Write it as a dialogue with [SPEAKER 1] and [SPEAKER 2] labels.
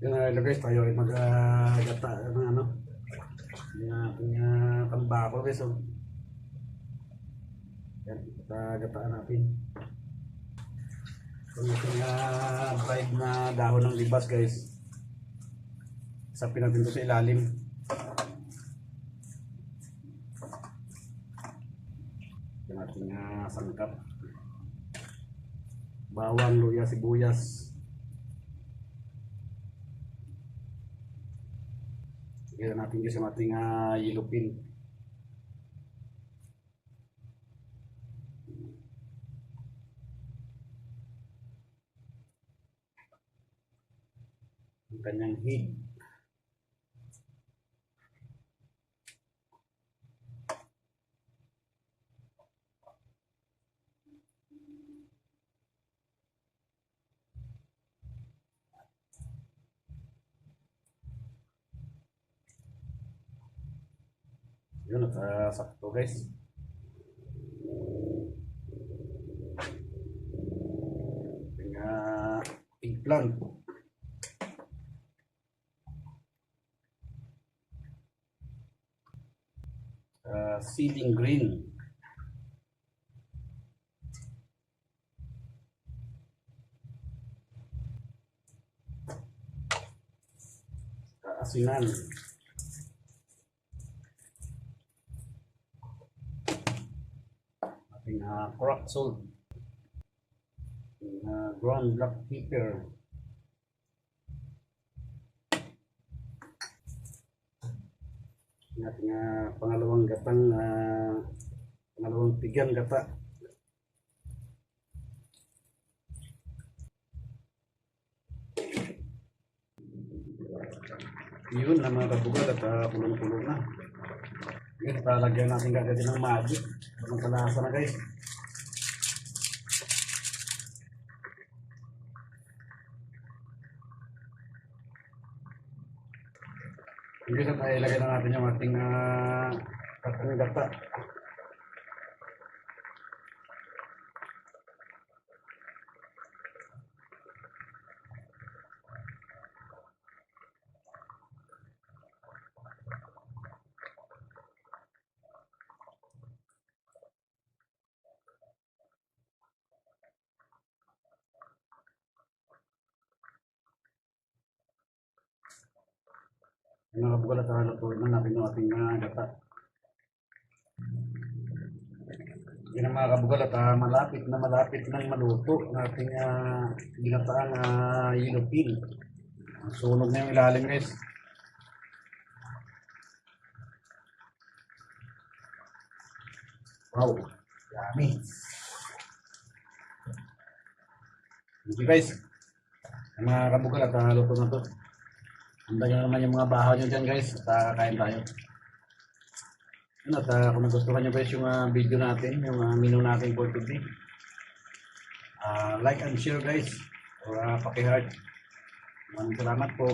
[SPEAKER 1] Yun na guys, tayo ay mag-gata ng ano, yung ating tambako guys. So, yan, gataan natin. Itong ating dried na dahon ng libas guys. Isapin natin ito sa ilalim. Yung ating sangkap. Bawang, luya, sibuyas. Lagyan natin guys yung ating yellow pin. Ang kanyang head. Yun, sakto guys. Eggplant. Seeding green. Asinan. Ating rock salt. Ground black pepper. Ating pangalawang gatang pangalawang tigyan gata. Yun na mga kabugal at kulong-kulong na. Ngayon, talagyan natin gagawin ng magic. Magkalasa na guys. Ngayon, ilagay na natin yung ating gata. Yung mga kabugal at lutuin na natin yung ating gata. Yan ang mga kabugal at malapit nang maluto ang ating ginataang yellow pin. Sunog na yung ilalim guys. Wow, yummy. Thank you guys. Ang mga kabugal at luto na to. Handa nyo naman yung mga bahaw nyo dyan guys at kain tayo. Yun, at kung nagustuhan nyo guys yung video natin, yung menu natin for today, like and share guys or paki-heart. Maraming salamat po.